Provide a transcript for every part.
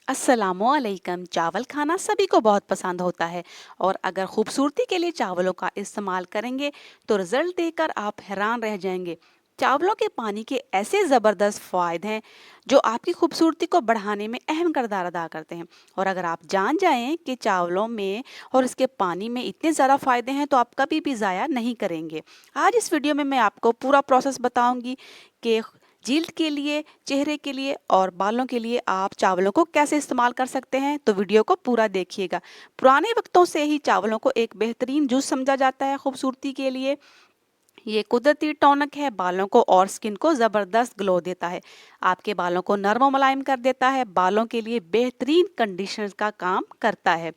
अस्सलामुअलैकुम। चावल खाना सभी को बहुत पसंद होता है और अगर खूबसूरती के लिए चावलों का इस्तेमाल करेंगे तो रिजल्ट देखकर आप हैरान रह जाएंगे। चावलों के पानी के ऐसे ज़बरदस्त फ़ायदे हैं जो आपकी खूबसूरती को बढ़ाने में अहम किरदार अदा करते हैं। और अगर आप जान जाएं कि चावलों में और इसके पानी में इतने ज़्यादा फ़ायदे हैं तो आप कभी भी ज़ाया नहीं करेंगे। आज इस वीडियो में मैं आपको पूरा प्रोसेस बताऊंगी कि जिल्द के लिए, चेहरे के लिए और बालों के लिए आप चावलों को कैसे इस्तेमाल कर सकते हैं, तो वीडियो को पूरा देखिएगा। पुराने वक्तों से ही चावलों को एक बेहतरीन जूस समझा जाता है खूबसूरती के लिए। ये कुदरती टॉनिक है, बालों को और स्किन को ज़बरदस्त ग्लो देता है, आपके बालों को नरम और मुलायम कर देता है, बालों के लिए बेहतरीन कंडीशनर का काम करता है।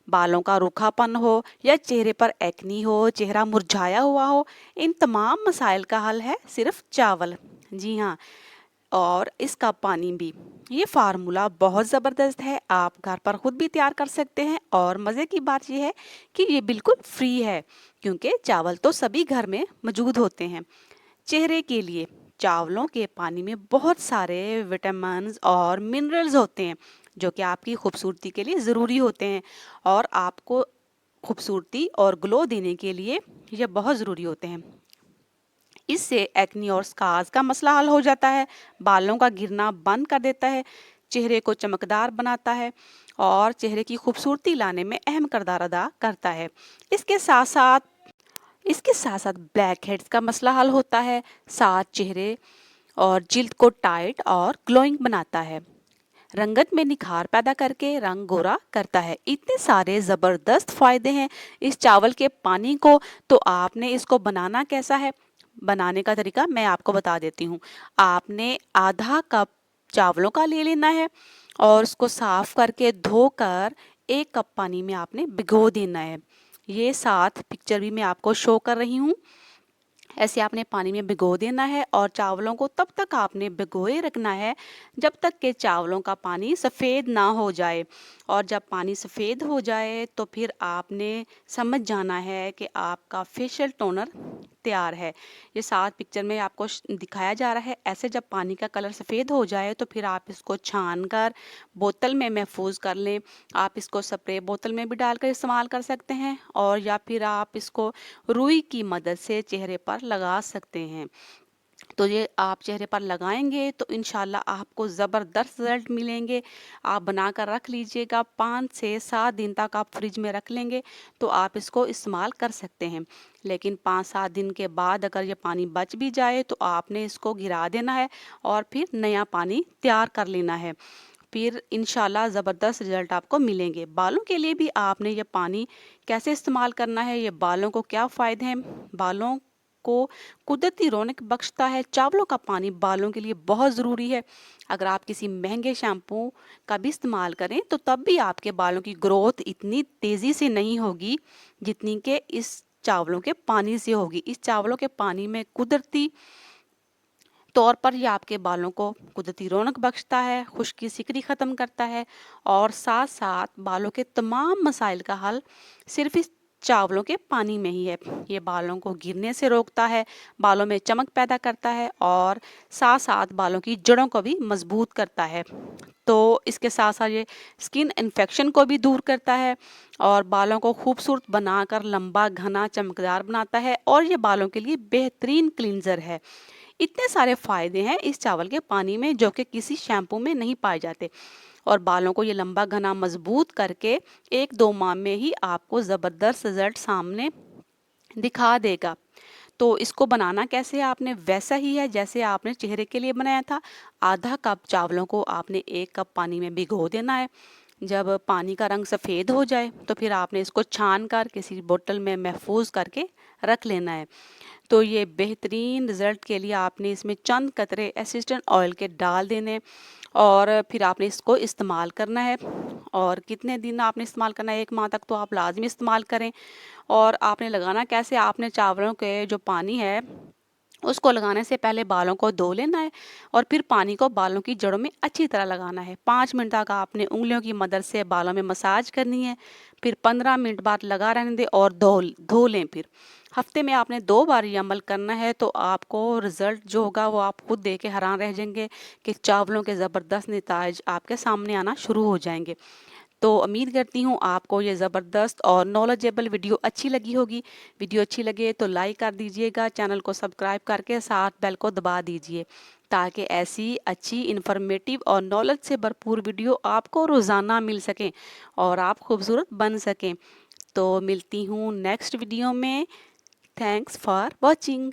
बालों का रूखापन हो या चेहरे पर एक्नी हो, चेहरा मुरझाया हुआ हो, इन तमाम मसाइल का हल है सिर्फ चावल। जी हाँ, और इसका पानी भी। ये फार्मूला बहुत ज़बरदस्त है, आप घर पर खुद भी तैयार कर सकते हैं और मज़े की बात यह है कि ये बिल्कुल फ्री है क्योंकि चावल तो सभी घर में मौजूद होते हैं। चेहरे के लिए चावलों के पानी में बहुत सारे विटामिन्स और मिनरल्स होते हैं जो कि आपकी खूबसूरती के लिए ज़रूरी होते हैं और आपको खूबसूरती और ग्लो देने के लिए ये बहुत ज़रूरी होते हैं। इससे एक्नी और स्कार्स का मसला हल हो जाता है, बालों का गिरना बंद कर देता है, चेहरे को चमकदार बनाता है और चेहरे की खूबसूरती लाने में अहम किरदार अदा करता है। इसके साथ साथ इसके साथ साथ ब्लैक हेड्स का मसला हल होता है, साथ चेहरे और जिल्द को टाइट और ग्लोइंग बनाता है, रंगत में निखार पैदा करके रंग गोरा करता है। इतने सारे ज़बरदस्त फ़ायदे हैं इस चावल के पानी को। तो आपने इसको बनाना कैसा है, बनाने का तरीका मैं आपको बता देती हूँ। आपने आधा कप चावलों का ले लेना है और उसको साफ करके धोकर 1 कप पानी में आपने भिगो देना है। ये साथ पिक्चर भी मैं आपको शो कर रही हूँ। ऐसे आपने पानी में भिगो देना है और चावलों को तब तक आपने भिगोए रखना है जब तक कि चावलों का पानी सफ़ेद ना हो जाए। और जब पानी सफ़ेद हो जाए तो फिर आपने समझ जाना है कि आपका फेशियल टोनर तैयार है। ये साथ पिक्चर में आपको दिखाया जा रहा है। ऐसे जब पानी का कलर सफ़ेद हो जाए तो फिर आप इसको छान कर बोतल में महफूज कर लें। आप इसको स्प्रे बोतल में भी डालकर इस्तेमाल कर सकते हैं और या फिर आप इसको रुई की मदद से चेहरे पर लगा सकते हैं। तो ये आप चेहरे पर लगाएंगे तो इंशाल्लाह आपको ज़बरदस्त रिजल्ट मिलेंगे। आप बनाकर रख लीजिएगा, 5 से 7 दिन तक आप फ्रिज में रख लेंगे तो आप इसको इस्तेमाल कर सकते हैं। लेकिन 5-7 दिन के बाद अगर ये पानी बच भी जाए तो आपने इसको गिरा देना है और फिर नया पानी तैयार कर लेना है। फिर इंशाल्लाह ज़बरदस्त रिजल्ट आपको मिलेंगे। बालों के लिए भी आपने ये पानी कैसे इस्तेमाल करना है, ये बालों को क्या फ़ायदे हैं, बालों को कुदरती रौनक बख्शता है। चावलों का पानी बालों के लिए बहुत ज़रूरी है। अगर आप किसी महंगे शैम्पू का भी इस्तेमाल करें तो तब भी आपके बालों की ग्रोथ इतनी तेज़ी से नहीं होगी जितनी कि इस चावलों के पानी से होगी। इस चावलों के पानी में कुदरती तौर पर ये आपके बालों को कुदरती रौनक बख्शता है, खुश्की सिकरी ख़त्म करता है और साथ साथ बालों के तमाम मसाइल का हल सिर्फ इस चावलों के पानी में ही है। ये बालों को गिरने से रोकता है, बालों में चमक पैदा करता है और साथ साथ बालों की जड़ों को भी मजबूत करता है। तो इसके साथ साथ ये स्किन इन्फेक्शन को भी दूर करता है और बालों को खूबसूरत बनाकर लंबा घना चमकदार बनाता है और ये बालों के लिए बेहतरीन क्लींजर है। इतने सारे फायदे हैं इस चावल के पानी में जो कि किसी शैम्पू में नहीं पाए जाते और बालों को ये लंबा घना मजबूत करके 1-2 माह में ही आपको ज़बरदस्त रिजल्ट सामने दिखा देगा। तो इसको बनाना कैसे है, आपने वैसा ही है जैसे आपने चेहरे के लिए बनाया था। आधा कप चावलों को आपने 1 कप पानी में भिगो देना है। जब पानी का रंग सफ़ेद हो जाए तो फिर आपने इसको छान कर किसी बोतल में महफूज करके रख लेना है। तो ये बेहतरीन रिज़ल्ट के लिए आपने इसमें चंद कतरे एसिस्टेंट ऑयल के डाल देने और फिर आपने इसको इस्तेमाल करना है। और कितने दिन आपने इस्तेमाल करना है, 1 माह तक तो आप लाजमी इस्तेमाल करें। और आपने लगाना कैसे, आपने चावलों के जो पानी है उसको लगाने से पहले बालों को धो लेना है और फिर पानी को बालों की जड़ों में अच्छी तरह लगाना है। 5 मिनट तक आपने उंगलियों की मदद से बालों में मसाज करनी है। फिर 15 मिनट बाद लगा रहने दें और धो धो लें। फिर ہفتے میں آپ نے 2 بار یہ عمل کرنا ہے تو آپ کو رزلٹ جو ہوگا وہ آپ خود دیکھ کے حیران رہ جائیں گے کہ چاولوں کے زبردست نتائج آپ کے سامنے آنا شروع ہو جائیں گے۔ تو امید کرتی ہوں آپ کو یہ زبردست اور نالجیبل ویڈیو اچھی لگی ہوگی۔ ویڈیو اچھی لگے تو لائک کر دیجئے گا، چینل کو سبسکرائب کر کے ساتھ بیل کو دبا دیجئے تاکہ ایسی اچھی انفارمیٹیو اور نالج سے بھرپور ویڈیو آپ کو روزانہ مل سکیں اور آپ خوبصورت بن سکیں۔ تو ملتی ہوں نیکسٹ ویڈیو میں۔ Thanks for watching.